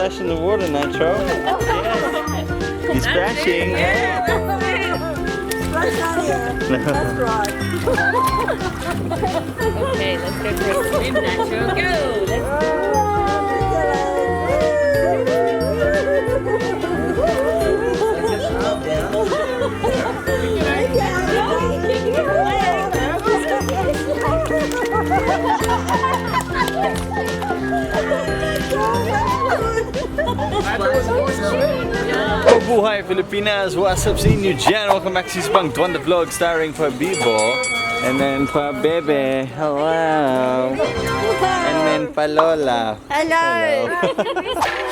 splash in the water, Nitro. He's crashing. Splash out here. That's right. Okay, let's go for a swim, Nitro. Go! Let's go! Buhay Pilipinas! What's up sa inyo dyan? Welcome back to Spang Dwantro Vlog starring pa Bibo and then pa Bebe. Hello! And then pa Lola. Hello!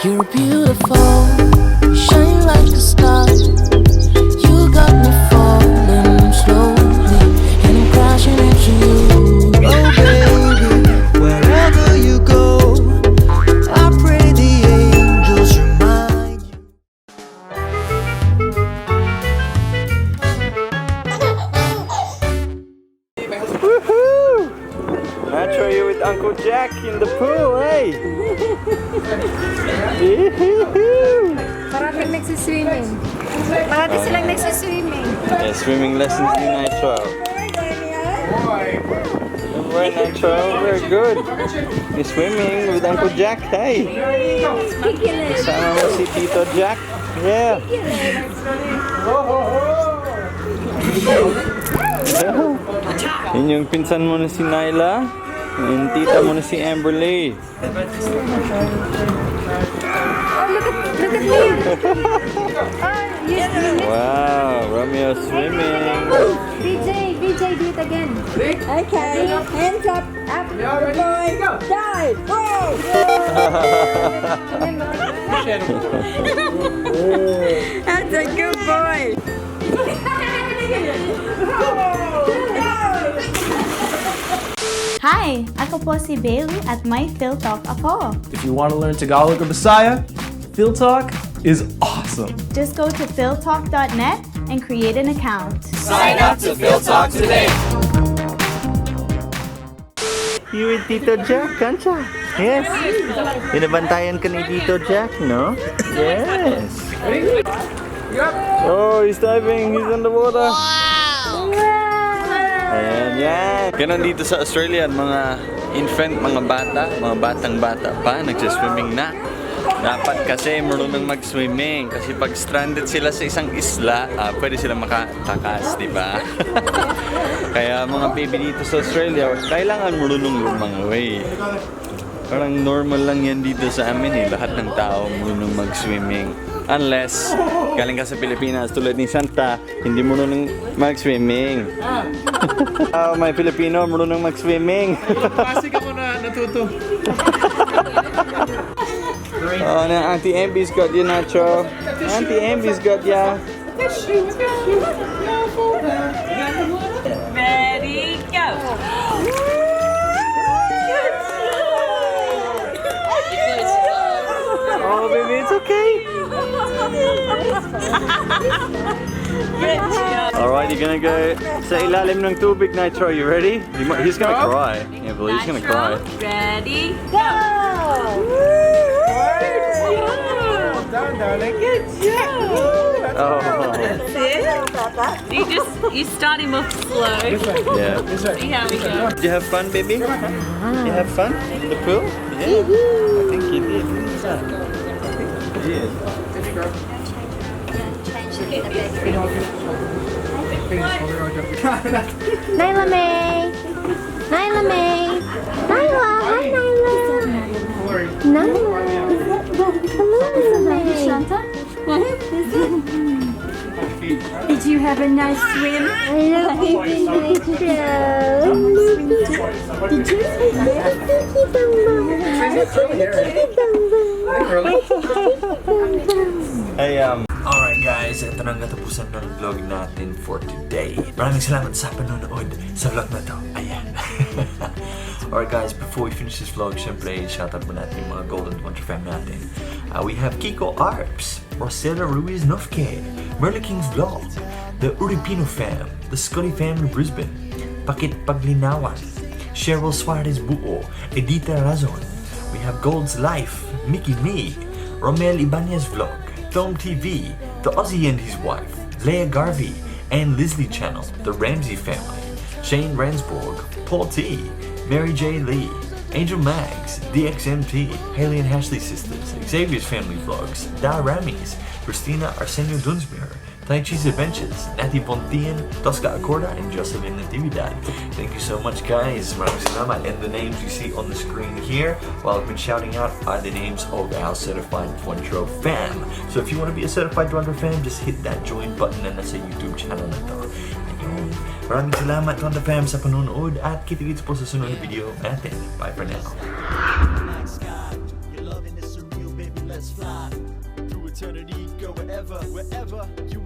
You're beautiful, you shine like a star. You got me falling slowly, and I'm crashing into you. Oh baby, wherever you go, I pray the angels remind you. Woohoo! Nitro, you with Uncle Jack in the pool, hey! Maraming nagsiswimming. Marami silang nagsiswimming. Yeah, swimming lessons ni Nitro. Alright, Nitro, we're good. You're swimming with Uncle Jack, hey! Kasama mo si Tito Jack? Yeah! Yun yung pinsan mo na si Nyla. Yung tita mo na si Amberly. Wow, Romeo swimming. BJ, do it again. Okay, hands up, good boy, dive, go! That's a good boy. Hi! Ako po si Bailey at may Phil Talk ako. If you want to learn Tagalog or Bisaya, Phil Talk is awesome. Just go to philtalk.net and create an account. Sign up to Phil Talk today. You with Tito Jack, kancha? Yes. Binabantayan ka ni Tito Jack, no? Yes. Oh, he's diving. He's in the water. Ayan, yan. Ganon dito sa Australia, mga infant, mga batang bata pa, nagsiswimming na. Dapat kasi marunong mag-swimming. Kasi pag stranded sila sa isang isla, pwede sila makatakas, di ba? Kaya mga baby dito sa Australia, kailangan marunong lumangoy. Parang normal lang yan dito sa amin eh. Lahat ng tao marunong mag-swimming. Unless, galing ka sa Pilipinas, tulad ni Santa, hindi marunong mag-swimming. May Pilipino marunong mag-swimming. Pasig ako na natuto. Oh, na Auntie Amby's got you, Nacho. Auntie Amby's got ya. Ready, go! Oh, baby, it's okay. Alright, you're gonna go sa ilalim ng tubig, Nitro. You ready? He's gonna cry. Yeah, but he's gonna cry. Ready, go! Down, darling. Good job. Oh. You start him off slow. Yeah. See how we go. Did you have fun, baby? You have fun in the pool? Yeah. I think you did. Yeah. Nyla May. Nyla May. Nyla. Hi, Nyla. Nyla. Hello, May. Did you have a nice swim? I love you, Nitro. Did you? Hey, Alright guys, ito na ang katapusan ng vlog natin for today. Maraming salamat sa panonood sa vlog na to. Ayan. Alright guys, before we finish this vlog, syempre, shoutout mo natin yung mga Golden Dwantro Fam natin. We have Kiko Arps, Rosella Ruiz Nofke, Merle King's Vlog, the Uripino Fam, the Scotty Fam in Brisbane, Pakit Paglinawan, Cheryl Suarez Buo, Edita Razon. We have Gold's Life, Mickey May, Romel Ibanez Vlog, Film TV, The Aussie and His Wife, Leah Garvey, and Leslie Channel, The Ramsey Family, Shane Ransborg, Paul T, Mary J. Lee, Angel Mags, DXMT, Haley and Ashley Sisters, Xavier's Family Vlogs, Da Ramis, Christina Arsenio Dunsmuir, Tai Chi's Adventures, Natty Pontian, Tosca Acorda, and Jocelyn Natividad. Thank you so much, guys. Maraming salamat. And the names you see on the screen here, while I've been shouting out, are the names of our Certified Dwantro Fam. So if you want to be a Certified Dwantro Fam, just hit that join button na nasa YouTube channel na to. Ayun. Maraming salamat, Dwantro Fam, sa panonood at kita-kits po sa sunod na video natin. Bye for now. Your loving is surreal, baby, let's fly through eternity, go wherever you